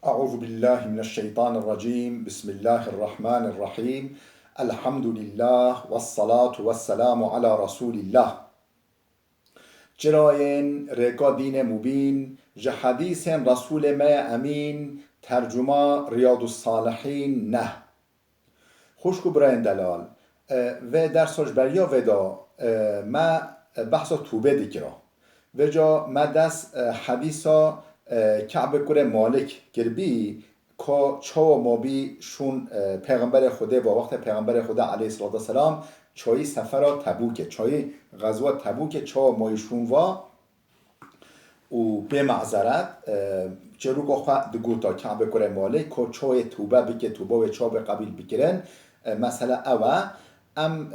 أعوذ بالله من الشيطان الرجيم بسم الله الرحمن الرحيم الحمد لله والصلاة والسلام على رسول الله جراين ريكا دين مبين جحديث رسول ما أمين ترجمة رياض الصالحين نه خوشكو براين دلال و درسش بریا ودا ما بحث توبه دیگرا و جا ما دست حدیثا کعب کره مالک گربی که چا ما بی شون پیغمبر خدا با وقت پیغمبر خدا علیه السلام چای سفر تبوک چای غزوه تبوک چا مایشون و به معذرت چرو که دگوتا کعب کره مالک که چای توبه بکه توبه و چا به قبیل بکرن مثلا اوه ام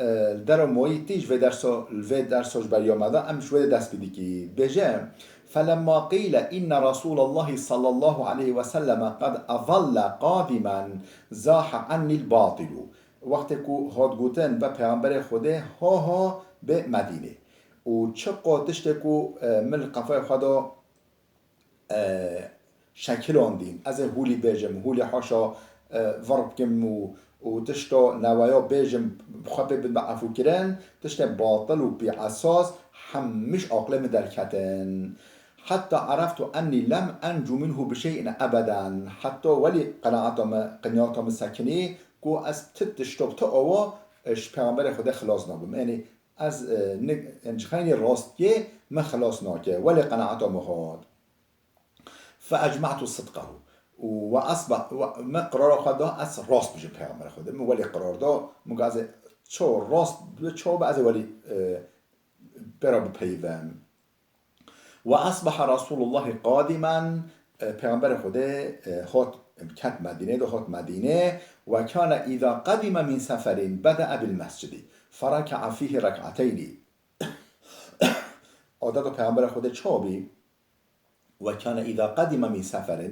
در مایی تیج و درساش بری آمده ام شوید دست بدی که بجه فلما قيل إن رسول الله صلى الله عليه وسلم قد أظل قادما زاح عني الباطل وقتی که هاد گوتن و پیغمبر خوده ها به مدینه و چه قاتشت که من قفای خدا شکل آندین از هولی بیجم هولی حاشا ورب کم و تشتا نوایا بیجم خبه بدبعفو کرن تشتا باطل و بی اساس همش عقل مدرکتن حتى عرفت أني لم أنجو منه بشيء أبدا حتى ولي قناعتم سکنی کو از تشتاب تا آوا پیغمبر خدا خلاص نبم یعنی از انجخین راستیه ما خلاص ناکه ولی قناعتم هاد فأجمعت صدقه و اصبح ما قرار خدا از راست بشه پیغمبر خدا ولی قرار دا مگه از چو راست چو بعض ولی برا بپیوم و اصبح رسول الله قادما پیغمبر خدا هات کت مدینه دو هات مدینه و کان اذا قدم من سفر بدأ بالمسجد فرکع فیه رکعتین عادت پیغمبر خدا چابی و کان اذا قدم من سفر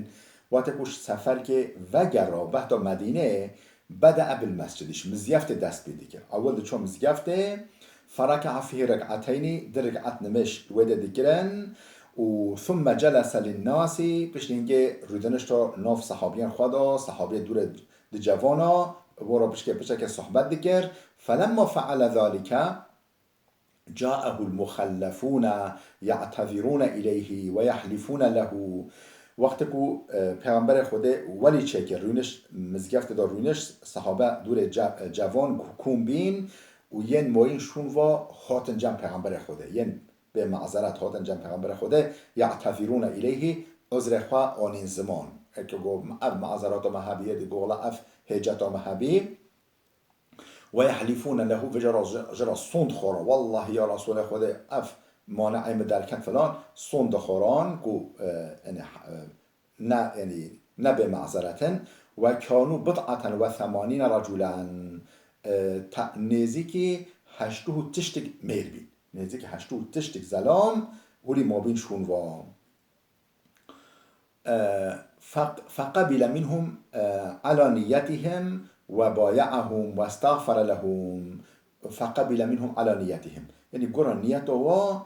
وقتی کش سفر که وگرا بعد مدینه بدأ بالمسجدش مزیفت دست بیدی که اول چون مزیفته فركع فيه ركعتين در ركعت نمش وده دكرن و ثم جلس للناس بش نيجي رودنش تا ناف صحابيان خدا صحابي دور دجوانا ورا بشكل صحبت دكر فلما فعل ذلك جاءه المخلفون يعتذرون إليه ويحلفون له وقتی که پیغمبر خدا ولی چکر رونش مزگفت دار رونش صحابه دور جوان کوم بین و ین موین شون و هاتن جمع پیغمبر خوده ین به معذرت هاتن جمع پیغمبر خوده یعتذرون الیه عذر خواه آنین زمان که گو معذرات مهبیه دی گولا اف هجت مهبی و یحلیفون له و جرا صند خورا والله یا رسول خوده اف مانع مدرکت فلان صند خوران گو نه یعنی نه به معذرتن و کانو بضعة و 80 رجلا نزیکی هشتو تشتک میر بین نزیکی هشتو تشتک زلام ولی ما بین شونوا فقبل منهم علانيتهم وبايعهم واستغفر لهم فقبل منهم علانيتهم يعني قرا نيته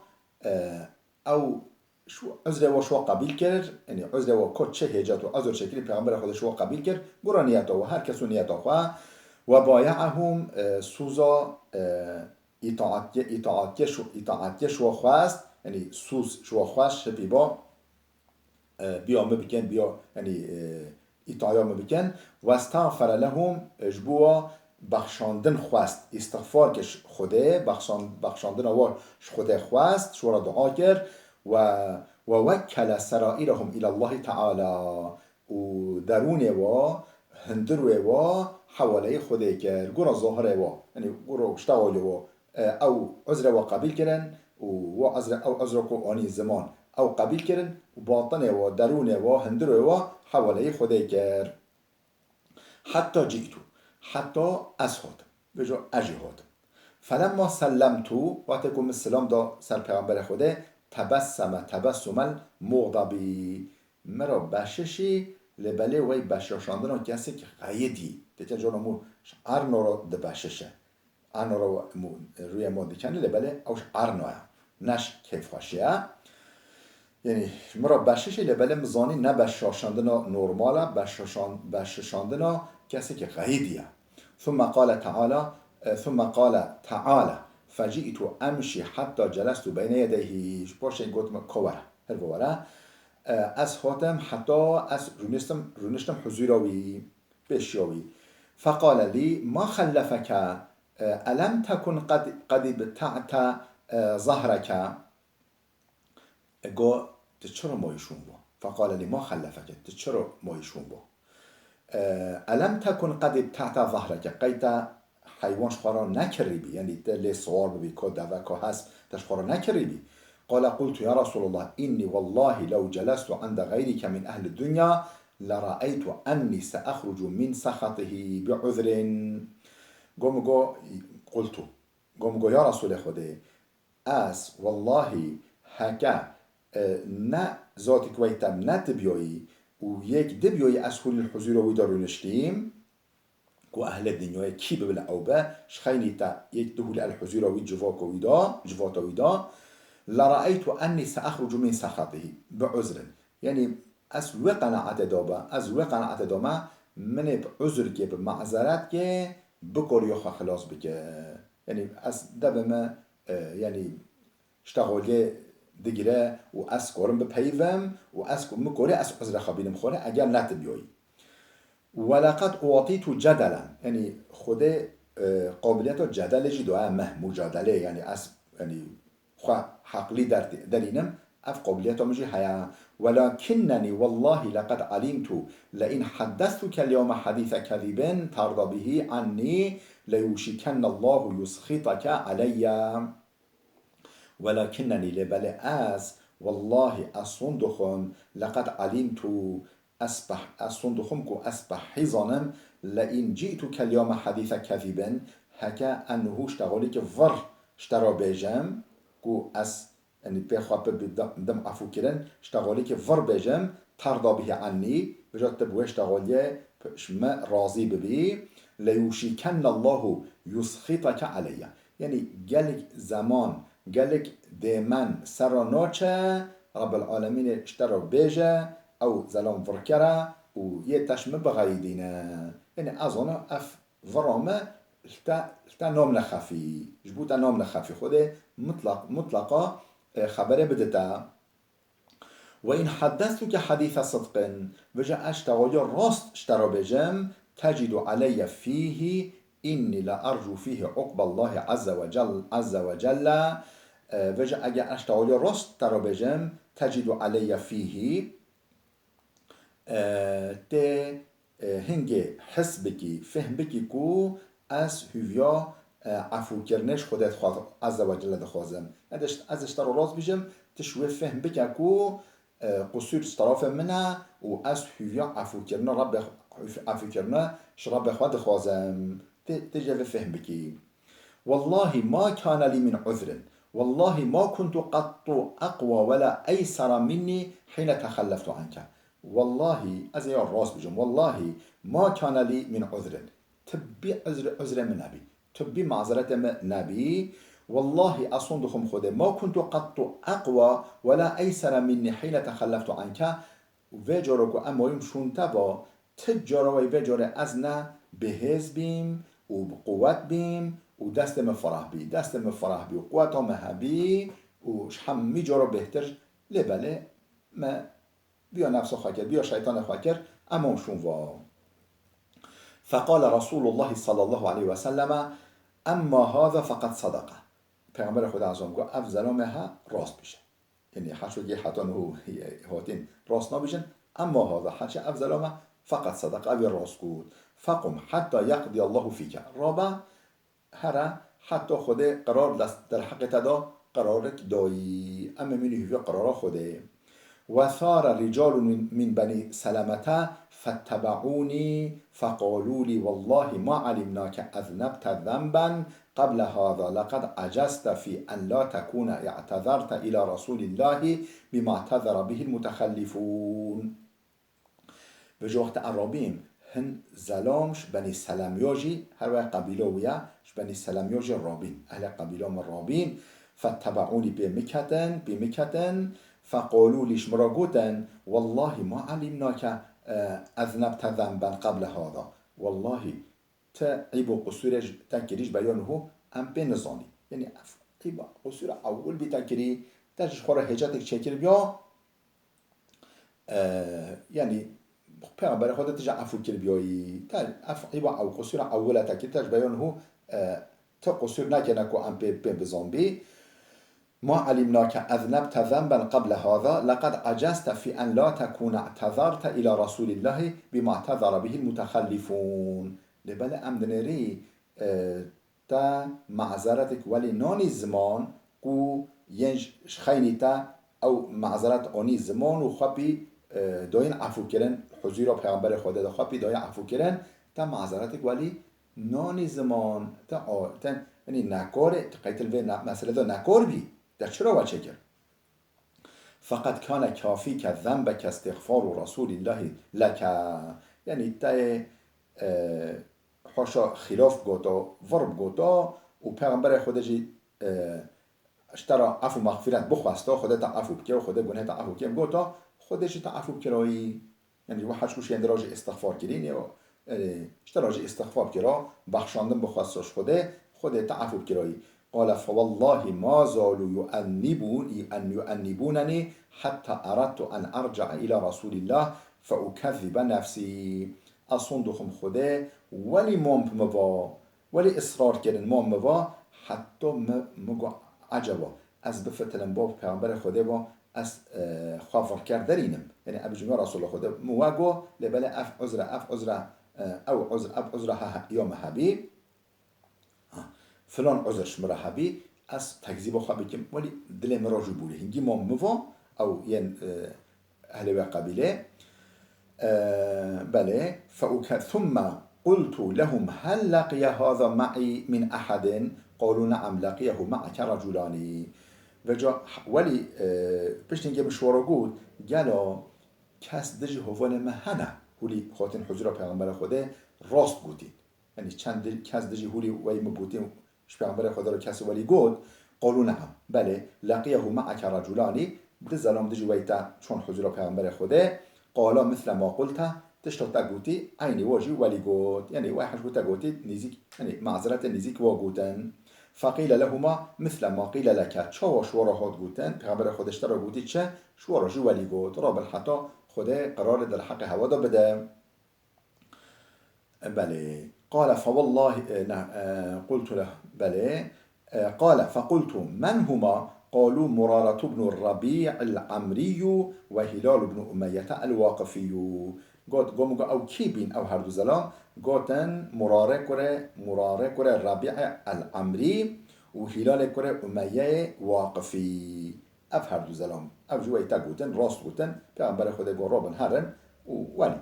او شو عذر و شو قبیل کرد یعنی عذر و کد چه هجات و عذر شکلی پیغمبر خود شو قبیل کرد قرا نیته و هر کسو نیته خواه و بایعهم سوزا اطاعت شو خواست یعنی سوز شو خواست شبی با بیا مبکن بیا یعنی اطاعت مبکن و استغفر لهم جبوا بخشاندن خواست استغفار که خوده بخشاندن آوار خوده خواست شو را دعا کرد و وکل سرائرهم الى الله تعالی و درونه و هندروه و حواله خوده کرد گورا ظاهره و یعنی گورا اشتغاله و او عذر و قبیل کرن و عذر کو آنی زمان او قبیل کرن و باطنه و درونه و هندروه و حواله خوده کرد حتی جیتو حتی اسهاد بجا اجهاد فلما سلمتو وقتی که السلام دا سر پیغمبر خوده تبسم المغضبی مرا بششی لبله وی بششاندن کسی که قیدی دیگه جانمو ارنا را دبششه ارنا را روی ما دیکنه لبله اوش ارنا نش کیف خوشیه یعنی مرا بشش لبله مزانی نه بشاشاندنا نورماله بشاشاندنا کسی که غیدیه. ثم قال تعالى فجئت امشي حتى جلست بين يديه باشه گوتم کوره هر بوره از هاتم حتی از رونشتم حضوراوی بشیاوی. فقال لي ما خلفك ألم تكن قد ابتعت ظهرك گو چرا مایشون با. فقال لي ما خلفك چرا مایشون با. ألم تكن قد ابتعت ظهرك قیتا حیوانش خورا نکری بی، یعنی دل سوار بی که دوکا هست تش خورا نکری بی. قال قلت يا رسول الله إني والله لو جلست عند غيرك من أهل الدنيا لرأيت أني سأخرج من سخطه بعذر. قم گو یا رسول خدا از والله هکا نه ذاتی که ویتم نه دبیایی و یک دبیایی از خول الحضور و دارونشتیم که اهل دنیای کی ببلا او با شخینی تا یک دهول الحضور و جوات ویدا لرأيت أني سأخرج من سخطه بعذر. يعني از وقناعت دابا از وقناعت داما من بعذر که بمعذرت که بکر یا خلاص بکه. يعني از دبما يعني اشتغاله دگیره و از کارم بپیوم و از مکاره از عذر خبینم خوره اگر نت بیایی. ولقد اعطيت جدلا يعني خود قابلیت جدل جدوه مجادله يعني از يعني حقلی در اینم اف قابلیت مجی هیا. ولكنني والله لقد علمت لئن حدثتك اليوم حديث كذب ترضى به عني ليوشكن الله يسخطك علي. ولكنني لبل از والله اصندخم لقد علمت أصبح أصندخم كو أصبح حزانم لئن جئتك اليوم حديث كذب هكا أنه اشتغالي كفر اشترى بيجم کو از یعنی بخواب بدم عفو کردن اشتغالی که ور بجم ترضى به عنی بجات تبوه اشتغالی شما راضی ببی لیوشیکن الله یسخطک علیه. یعنی گلک زمان گلک دیمن سراناچه رب العالمین اشترى بیجه او زلام ورکره و یه تشمه بغیدینه. یعنی از آنه اف ورامه تا نام نخفی جبوتا نام نخفی خوده مطلقا خبره بدتا. و این حدثتك حديث صدق وجا اشتغال راست اشترى بجم تجد علي فيه إني لأرجو فيه عقب الله عز وجل وجا اگر اشتغال راست اشترى بجم تجد علي فيه ته هنگه حس بکی فهم بکی کو از هویا عفو کردنش خودت عز و جل دخوازم از اشتر راز بیجم تشوی فهم بکی کو قصور طرف منه و از هویا عفو کردن رب عفو کردن رب خود خوازم تجل فهم بکی. والله ما كان لي من عذر والله ما كنت قط أقوى ولا أيسر مني حين تخلفت عنك. والله از یا راست بجم والله ما كان لي من عذر تبي عذر من نبي تبي معذرة من نبي والله أصندخم خده ما كنت قط أقوى ولا أيسر مني حين تخلفت عنك وجاركو أمايم شونتبا تجارة وجارة أزنا بهز بيم وبقوات بيم ودست مفرح بي وقوات مهبي وشحمي جارة بهتر لبله ما بیا نفس خاکر بیا شیطان خاکر امام شونوا. فقال رسول الله صلى الله عليه وسلم اما هذا فقد صدقه. پیغمبر خدا عزام گفت افضل ها راست بشه. یعنی حشو حتی نهو هاتین راست نبیشن اما هذا حشو افضل ما فقط صدقه اوی راست گود. فقم حتى يقضي الله فيك. رابع هر حتی خود قرار در حق تدا قرارك دایی اما منی هوی قرار خوده. وثار رجال من بني سلمة فاتبعوني فقالوا لي والله ما علمناك أذنبت ذنبا قبل هذا لقد عجزت في أن لا تكون اعتذرت إلى رسول الله بما اعتذر به المتخلفون. بجوقت عربیم هن زلامش بني سلمیاجی هر وقت قبیله ویا بني سلمیاجی رابین اهل قبیله من رابین فاتبعوني بمكتن فقالوا ليش مراقوتا والله ما علمناك أذنبت ذنبا قبل هذا والله تعيب قصور تنكريش بيانه أم بنظاني يعني عيب قصور أول بتنكري تجش خورا هجاتك شكل بيا يعني پیغمبر خودت تجا عفو کر بیایی تا عیبا او قصور اولا تا که تج بیانه تا قصور نکنه که ام بزنبی ما علمناك أذنبت ذنبا قبل هذا لقد عجزت في أن لا تكون اعتذرت إلى رسول الله بما اعتذر به المتخلفون لبل أمدنري تا معذرتك ولي ناني زمان قو ينج خيني تا أو معذرت آني زمان وخبي داين عفو كرن حضور پیغمبر خدا دا خبي داين عفو كرن تا معذرتك ولي ناني زمان تا یعنی نکار قیتل و مسئله دا نکار بی در چرا وچه کرد فقط کان کافی که ذنبک استغفار رسول الله لک یعنی تا حاشا خلاف گوتا ورب گوتا و پیغمبر خدا جی اشترا عفو مغفرت بخواستا خدا تا عفو بکر و خدا گناه تا عفو کم گوتا خدا جی تا عفو بکرایی یعنی وحش کوش اندراج استغفار کرین یا اشتراج استغفار کرا بخشاندن بخواستش خدا تا عفو بکرایی قال فوالله ما زالوا يؤنبونني حتى أردت أن أرجع إلى رسول الله فأكذب نفسي أصندخم خدا ولی مام موا ولی اصرار کردن مام موا حتی مگو عجبا از بفتلن باب پیغمبر خدا با از خوافر کردرینم یعنی ابو جمعه رسول خدا مواگو لبله اف عذر او عذر یوم حبیب فلان عذرش مرحبی از تکذیب خوابی کم ولی دل مراجو بوده هنگی مام موا او ین اهل قبیله بله ثم قلت لهم هل لقي هذا معي من أحد قالوا نعم لقيه معك رجلان وجا ولی پشتین که مشوارا گود گلا کس دجی هوان مهنه هولی خاطن حضور پیغمبر خدا راست گوتید یعنی چند کس دجی هولی وی مبوتیم پیغمبر خدا رو کسی ولی گود قالوا نعم بله لقيه معك رجلان ده زلام دجی ویتا چون حضور پیغمبر خدا قالا مثل ما قلت تشتا گوتی عینی واجی ولی گوت یعنی واحد گوتا گوتی نزیک یعنی معذرت نزیک وا گوتن فقیل لهما مثل ما قیل لك چه شوارهات گوتن پیغمبر خودش ترا گوتی چه شوارهش ولی گوت راب الحتی خدا قرار در حق هوا دا بده بله قال فوالله قلت له بله قال فقلت من هما قالوا مرارة بن الربيع العمري وهلال بن أمية الواقفي قلت قوم أو كيبين أو هردو زلام قلتن مرارة كره الربيع العمري وهلال كره أمية واقفي أف هردو زلام أو جويتا قلتن راست قلتن پیغمبر خدا قول رابن هرن ولي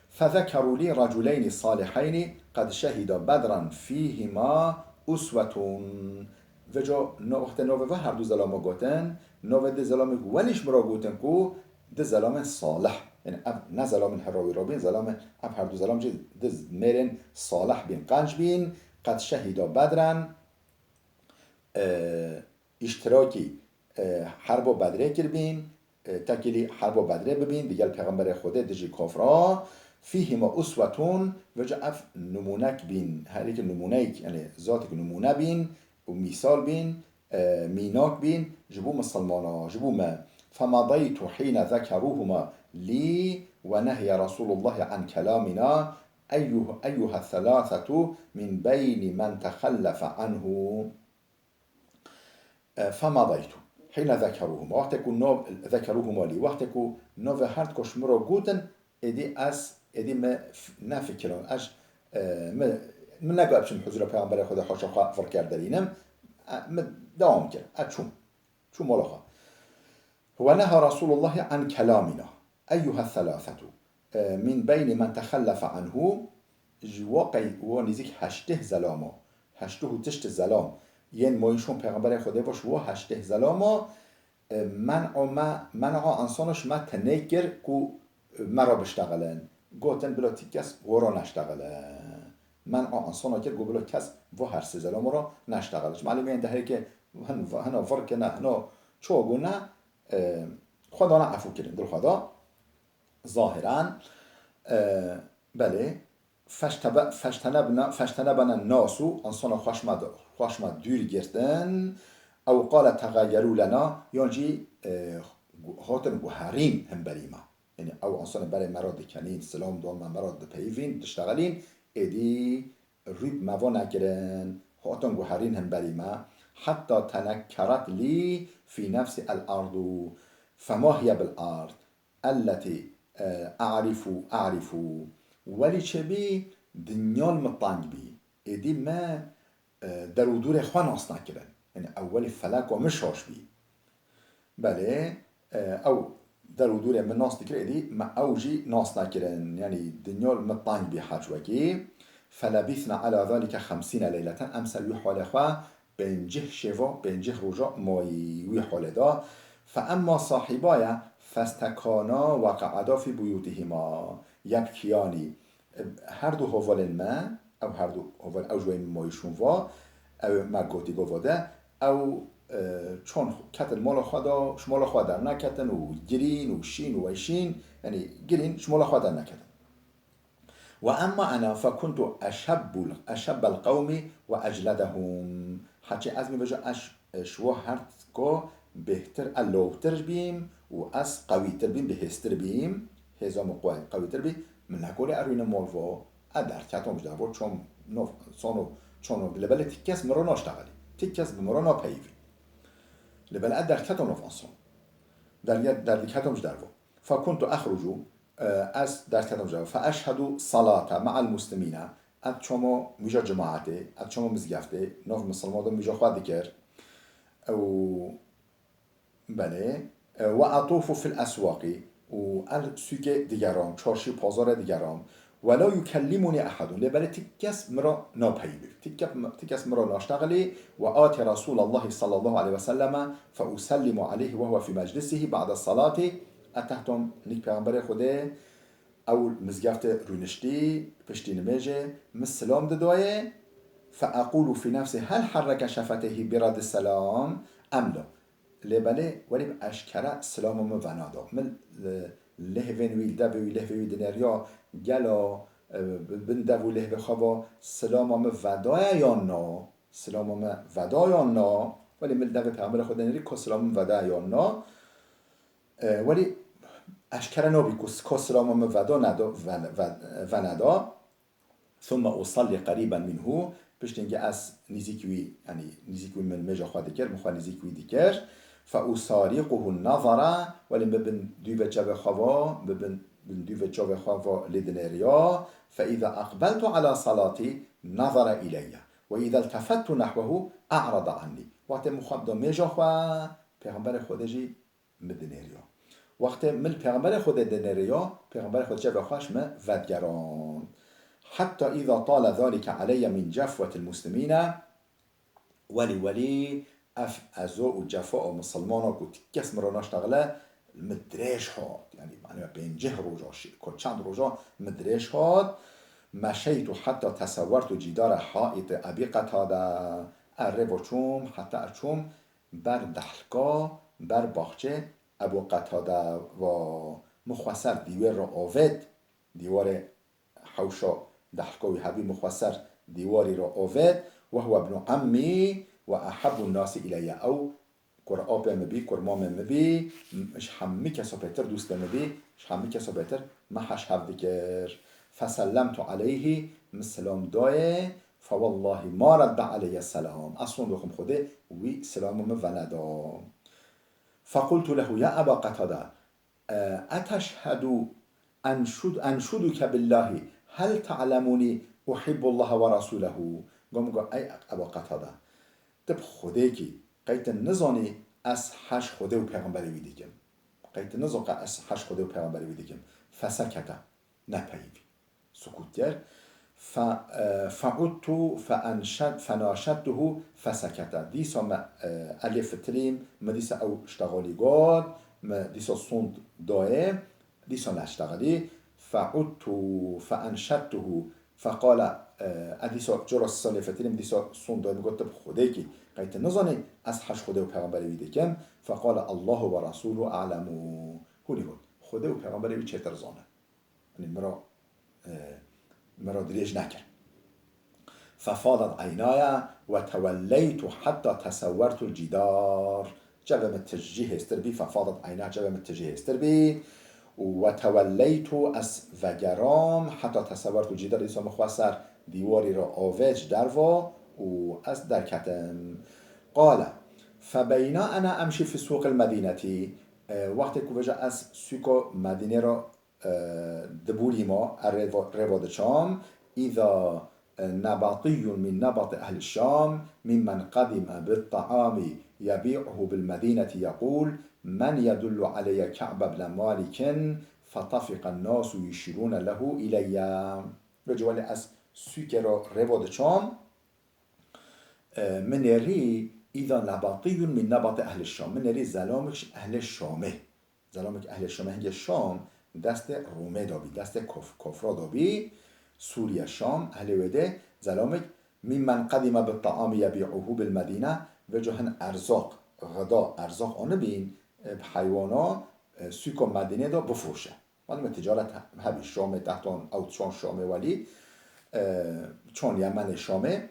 فذكروا لي رجلين صالحين قد شهد بدرا فيهما أسوة وجا وقت نوه و هر دو زلامه گوتن نوه ده زلامه ولیش مرا گوتن کو ده زلامه صالح یعنی نه زلامه هراوی را بین زلامه هر دو زلام جد ده میرن صالح بین قنج بین قد شهیدا بدرن اشتراکی حرب بدره کر بین تکیلی حرب بدره ببین دیگر پیغمبر خدا دجی کافرا فیهما اسوتون وجا اف نمونک بین هر یک نمونک یعنی ذات نمونه بین و مثال بين ميناك بين جبوم الصلمانا جبوم فمضيت حين ذكروهما لي ونهي رسول الله عن كلامنا أيها الثلاثة من بين من تخلف عنه فمضيت حين ذكروهما وقتكو ذكروهما لي وقتكو نوف هارد كشمرو قوتن ادي ما نفكرون اش من نگاه بشم حضور پیغمبر خدا حاشا فر کردرینم دوام کرد چون ملاقا هو نهى رسول الله عن كلامنا أيها الثلاثة من بين من تخلف عنه جواقي ونزيك هشته زلاما هشته و تشت زلام ين مويشون پیغمبر خدا باش و هشته زلاما منع انسانش ما تنكر كو مرا بشتغلن گوتن بلا تيكس ورا نشتغلن من انسان که گوبلا کس و هر سه زلام را نشتغلش معلومه این دهره که هنا فرق نه هنا چوگونه خدا نه عفو کردن دل خدا ظاهرا بله فاجتنبنا الناس انسان خوشمد دور گرتن او قال تغيروا لنا یعنی هاتن گوهرین هم بریما یعنی او انسان برای مراد کنین سلام دون من مراد پیوین تشتغلین ادی ریب موا نگرن هاتن گوهرین هم بریما حتى تنكرت لي في نفس الأرض فما هي بالأرض التي أعرف ولی چه بی دنیال مطانج بی ایدی ما در و دور خواه ناس نکرن یعنی اولی فلک و مشاش بی بله او در و دور من ناس نکرن ایدی ما اوجی ناس نکرن یعنی دنیال مطانج بی حج وکی فلبثنا على ذلك 50 ليلة امسل وی حال خواه بنجه شوا بنجه رجاء مایی وی حال دا فاما صاحبایا فاستکانا وقعدا في بيوتهما یبکیانی هر دو هوال ما او هر دو هوال او جوی مایشون و او ما گوتی گواده او چون کتن مال خدا شمال خدا نکتن و گرین و شین و ویشین یعنی گرین شمال خدا نکتن و اما انا فكنت اشب القوم و اجلدهم حتی از می بجا شو هر کو بهتر اللوتر بیم و از قوی تر بیم بهستر بیم هزام قوی تر بیم من نقول اروین مالوا ادر کتامش در بود چون نف صانو چون لبل تکس مرا ناشتغلی تکس به مرا نپیوی لبل ادر کتام نفانسون در کتامش در بود فكنت اخرجو از در کتامش در بود فاشهد صلاة مع المسلمین اد شما میجا جماعته اد شما مزگفته نف مسلمان دو میجا خواهد کرد او بله و اطوف فی الاسواق و سوق دیگران چارشی پازار دیگران ولا یکلمونی احد لبل تکس مرا ناپیوی تکس مرا ناشتغلی و آتی رسول الله صلی الله علیه وسلم فاسلم علیه وهو فی مجلسه بعد الصلاة اتهتم نیک پیغمبر خوده او مزگفت رونشتی پشتی نمیجه مسلام دادوه فاقول في نفسي هل حرك شفتيه برد السلام ام لا لبله ولی اشکره سلام ونادا من لهوین ویل دبوی لهوی دنریا گلا بن دبو لهو خوا سلام ودای یا نا سلام ودای یا نا ولی من دبو پیامبر خدا نری که سلام ودای یا نا ولی اشکره نبی که سلام ودا ندا و ندا ثم اصلي قريبا منه بشتنجي از نزيكوي يعني نزيكوي من مجا خواهد كر مخواه نزيكوي ديكر فأسارقه النظر ولم ببن دوبة جاوه خوا ببن دوبة جاوه خوا لدنريا فإذا أقبلت على صلاتي نظر إلي وإذا التفت نحوه أعرض عني وقت مخواه دا مجا خواه پیغمبر خودجي مدنريا وقت من پیغمبر خود دنريا پیغمبر خود جاوه خواهش ما ودگران حتى إذا طال ذلك علي من جفوة المسلمين ولي ازو و جفاء مسلمانا كنت كس مرا ناشتغله مدريش هاد يعني معنى بين جه روجا كنت چند روجا مدريش هاد مشيت حتى تصورت جدار حائط أبي قتادة الربوچوم حتى أچوم بر دحلقا بر باخچه ابو قتاده و مخوصر دیوار را آود دیوار حوشا دحلقاوی حبی مخوصر دیواری را آود و هو ابن عمی و احب الناس الیه او قرآب مبی کرمام مبی مش همه کسا بهتر دوست مبی مش همه کسا بهتر محش حفظ کر فسلمت علیه مسلم دای فوالله ما رد علیه السلام اصلا دخم خوده وی سلام موندا فقلت له يا أبا قتادة أتشهد أنشدك بالله هل تعلمني أحب الله ورسوله قام أي أبا قتادة تب خديكي قيت النزاني أس حش خده و پیغمبری ویدیکم قيت النزان أس حش خده و پیغمبری ویدیکم فسكت نپیوی سكوت کرد فعدت فناشدته فسكت ديسا ما ألف تريم ما ديسا أو اشتغالي قاد ما ديسا صند دائم ديسا ناشتغالي فعدت فأنشدته فقال ديسا جرى السالفة تريم ديسا صند دائم قلت بخديكي قیت نزانی از حش خدا و پیغمبری ویده کم فقال الله و رسول اعلمو هونی بود خدا و پیغمبری وی چطر زانه یعنی مرا دریج نکرد ففاضت عینای و تولیت حتی تصورت الجدار جبه متجه استربی ففاضت عینای جبه متجه استربی و تولیت از وگرام حتی تصورت الجدار ایسا مخوصر دیواری را آوج دروا و از درکتم قال فبینا انا امشی فی سوق المدینتی وقتی که وجه از سوق مدینه را دبولی ما رواد شام اذا نبطي من نبط أهل الشام ممن قدم بالطعام يبيعه بالمدينة يقول من يدل علي كعب بن مالك فطفق الناس يشيرون له إلي رجوال از سوكر رواد شام من يري إذا نبطي من نبط أهل الشام من يري زلامك أهل الشامه زلامك أهل الشامه هنگه شام دست رومه دابی دست کفرا دابی سوریه شام اهل وده زلامك ممن قدم بالطعام يبيعه بالمدينه و جهن ارزاق غدا ارزاق آنه بین حیوانا سوک و مدینه دا بفروشه من تجارت هبی شام تحتان او چون شامه ولی چون یمن شامه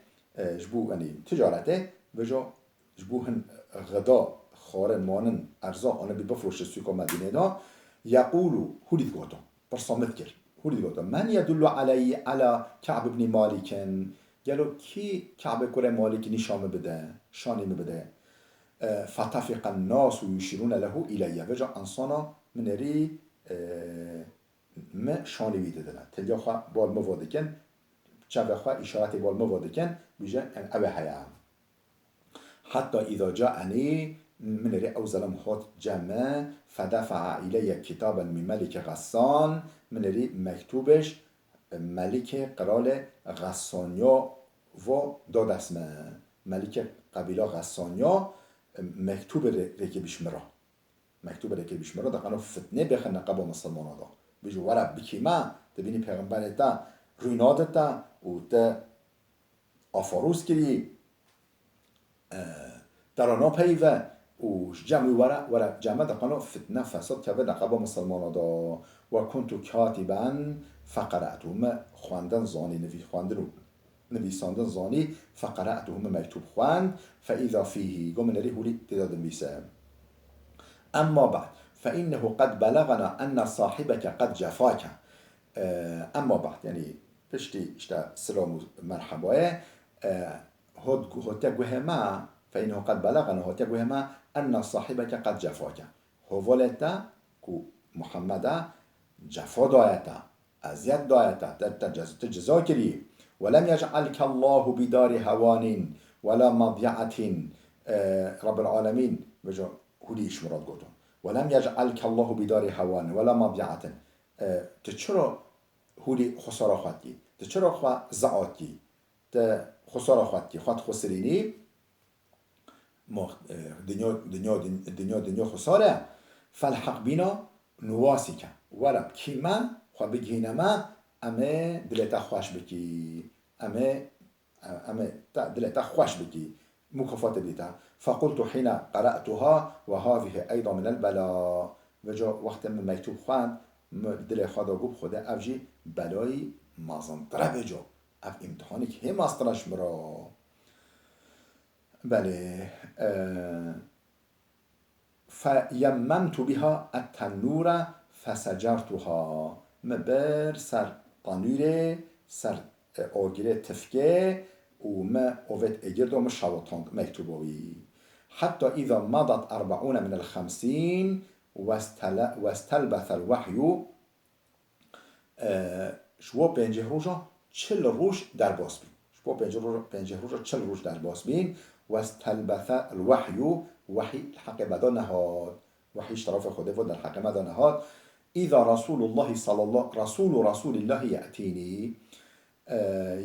جبو یعنی تجارته و جا جبو هن غدا خار مانن ارزاق آنه بی بفروشه سوک و مدینه دا یقولو هولید گوتو برسامت کرد هولید گوتو من یدلو علی علی کعب ابن مالکن گلو کی کعب کره مالک نشامه بده شانی بده فتفق الناس یشیرون له الیه و جا انسانا منری ما شانی ویده دلن تلیا خواه بال موادکن چه خواه اشارت بال موادکن بیجه ان اوه حیام حتی اذا جاءنی منری او ظلم خود جمع فدفع الی کتابا من ملک غسان منری مکتوبش ملک قرال غسانیا و داد اسمه ملک قبیله غسانیا مکتوب رکبیش مرا مکتوب رکبیش مرا دقیقا فتنه بخن نقبا مسلمان دا بجو ورب بکیما تبینی پیغمبر تا رویناد تا و تا آفاروز کری درانا پیوه و جمعی ورا جمع دقیقا فتنه فساد که نقبا مسلمان دا و کنتو کاتبا فقرأتو ما خواندن زانی نویساندن زانی فقرأته هم مکتوب خواند فإذا فيه قم نريه لي تداد النساء أما بعد فإنه قد بلغنا أن صاحبك قد جفاك أما بعد يعني بشتي اشتا سلام مرحبا هتقوه ما فإنه قد بلغنا هتقوه ما أن صاحبك قد جفاك هو ولتا كو محمد جفا دايتا أزياد دايتا تجزا كري ولم يجعلك الله بدار هوان ولا مضيعة رب العالمين بجا هولي إيش مراد قلتون ولم يجعلك الله بدار هوان ولا مضيعة تشرا هولي خسارة خاتي تشرا خوا زعاتي خسارة خاتي خات خسريني دنيا خسارة فالحق بنا نواسك ورب كيما خوا بجينما امه دلتا خوش بکی امه دلتا خوش بکی مكافات بيتا فقلت حين قرأتها وهذه أيضا من البلاء وجا وقت من مكتوب خوان دل خدا گفت خدا افجي بلاي مازن تره بجا اف امتحاني که هم استرش مرا بله فيممت بها التنور فسجرتها مبر سر قانوره سر آگیره تفکه و ما اوید اگرد و ما شواتاند مکتوبوی حتی اذا مضت 40 من 50 واستلبث الوحی شو پنجه روزا 40 روز در باز بین شو پنجه روزا 40 روز در باز بین واستلبث الوحی وحی الحق مدا نهاد وحی اشتراف خوده و در حق مدا نهاد إذا رسول الله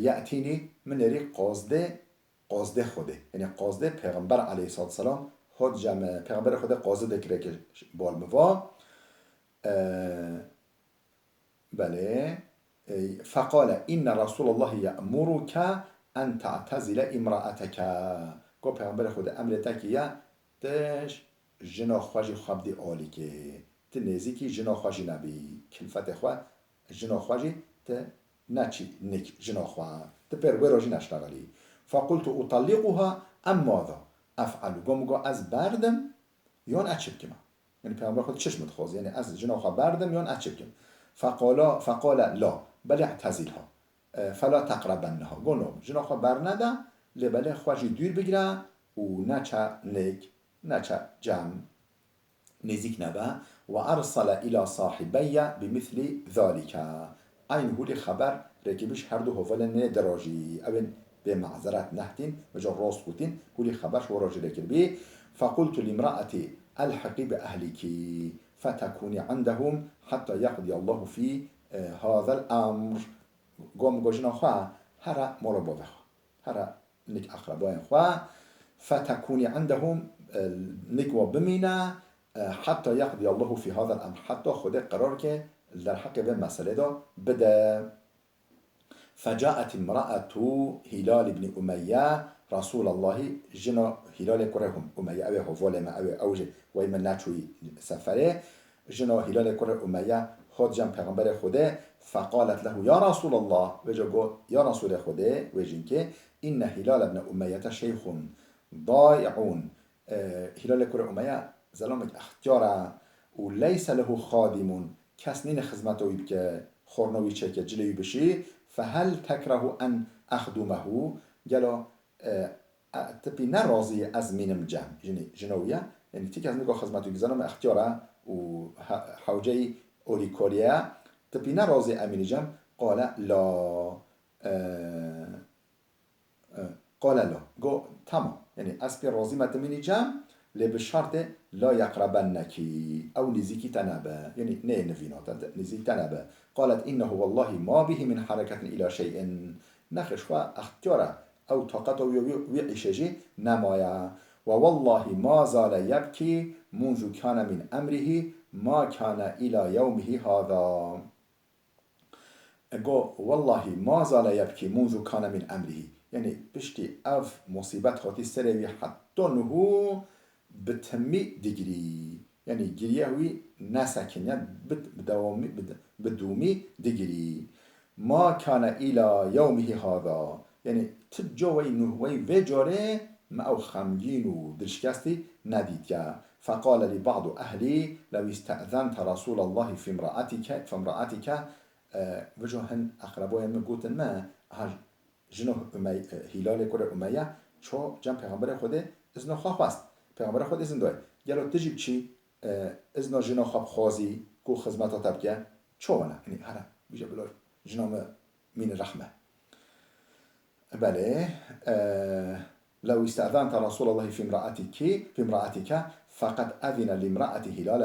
يأتيني من ري قصده خوده يعني قصده پیغمبر عليه الصلاة والسلام خود جمع پیغمبر خوده قصده دکره که بالموا بله فقال إن رسول الله يأمرك أن تعتزل امرأتك گو پیغمبر خود امر تکیه تش جنا خواجی خواب دی آلی که تنزیکی جنا خواجی نبی کلفت خواه جنا خواجی نچی نک جنا خواه تپر راجی نشتغلی فقلت اطلقها ام ماذا افعل گو از بردم یان اچب کما یعنی پیغمبر خود چشمت خواست یعنی از جنا خواه بردم یان اچب کم فقال لا بل اعتزلها فلا تقربنها گو نو جنا خواه برنده لبله خواجی دور بگیره و نچه نک نچه جمع نزيك نبا وأرسل إلى صاحبي بمثل ذلك أين هو خبر ركبش هردو هفلن دراجي أبن بمعذرات نهتين وجا راس قوتين هو خبر شو راجي ركبي فقلت لامرأتي ألحقي بأهلك فتكوني عندهم حتى يقضي الله في هذا الأمر قوم قوجنا خواه هرا مربوضة هرا نك أقربائن خواه فتكوني عندهم نكوا بمينا حتى يقضي الله في هذا الأمر حتى خده قرار که در حق به مسئله دا بده فجاءت امرأة هلال بن أمية رسول الله جنا هلال كرهم أمية أوي هفول ما أوي أوجه ويما ناتشوي سفره جنا هلال كره أمية خود جم پیغمبر خده فقالت له يا رسول الله وجا قول يا رسول خده وجين که إن هلال بن أمية شيخ ضائعون هلال كره أمية زلامك اختیاره و لیس له خادم کس نین خدمتوی که خورنوی چه که جلوی بشی فهل تکره ان اخدمه گلا تبی نراضی از مینم جمع جنویه یعنی تیک از میگه خدمتوی که زلام اختیاره و حوجه اولیکوریه تبی نراضی امین جمع قال لا گو تمام یعنی از پی راضی متمینی جمع لبشرط لا يقربنكي أو نزيكي تنابا يعني نفينات نزيك تنابا قالت إنه والله ما به من حركة إلى شيء نخشوا اختيارا أو طاقته وعشجي نمايا ووالله ما زال يبكي منذ كان من أمره ما كان إلى يومه هذا أقول والله ما زال يبكي منذ كان من أمره يعني بشتي أف مصيبت خاطي سري حتى نهو بتمی دیگری یعنی گریه هوی نسکنیت بدومی دیگری ما کان الى یومه هذا یعنی تجوی نهوی و جاره ما او خمگین و درشکستی ندید که فقال لبعض اهلی لو استأذنت رسول الله في امرأتك وجهن اقربای من گوتن ما جنو هلال کره امیه چو جمع پیغمبر خوده ازنو خواست پیغمبر خود ازن داره گلو تجیب چی ازنا جنا خواب خوازی کو خدمتا تبکه چونه یعنی هره بیجا بلا جنام مین رحمه بله لو استأذنت رسول الله في امرأتك فقد أذن لامرأة هلال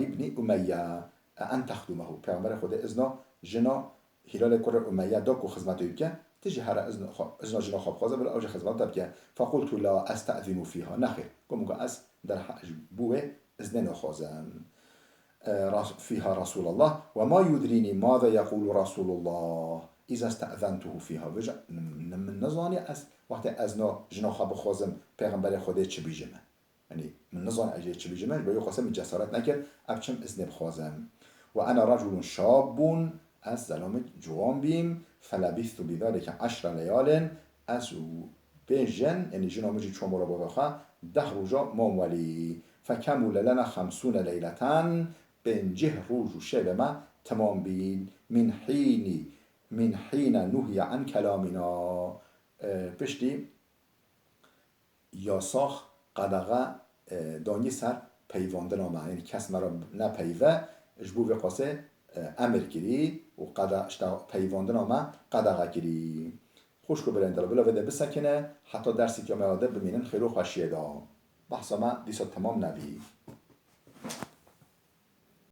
ابن أمية أن تخدمه پیغمبر خود ازنا جنا هلال کره امیه دا کو خدمتا یبکه تجي هرا ازنا جنا خواب خوازه بلا اوجه خدمتا تبکه فقلت لا استأذن فيها نخير قم از در بوه ازن نخوازم فيها رسول الله وما يدريني ماذا يقول رسول الله إذا استأذنته فيها وجه من نظاني از وقت ازنا جنا خواب خوازم پیغمبر خوده چه بیجمه یعنی من نظان اجه چه بیجمه با یو خواستم جسارت نکرد ابچم ازن بخوازم و انا رجل شاب از زلام جوان بیم فلبثت بذلك 10 ليال از بجن يعني جنا مجي چون مرا بابخا 10 روزا مامولی فكمل لنا 50 ليلة بنجه روز و شب ما تمام بین من حين نهي عن كلامنا پشتی یاساخ قدغه دانی سر پیوانده نامه یعنی کس مرا نپیوه اجبو به قاسه امر کری و پیوانده نامه قدغه کری خوش کو برندلا بلا وده بسکنه حتی درسی که میاده ببینن خیلی خوشیه دا بحثا ما دیسا تمام نبی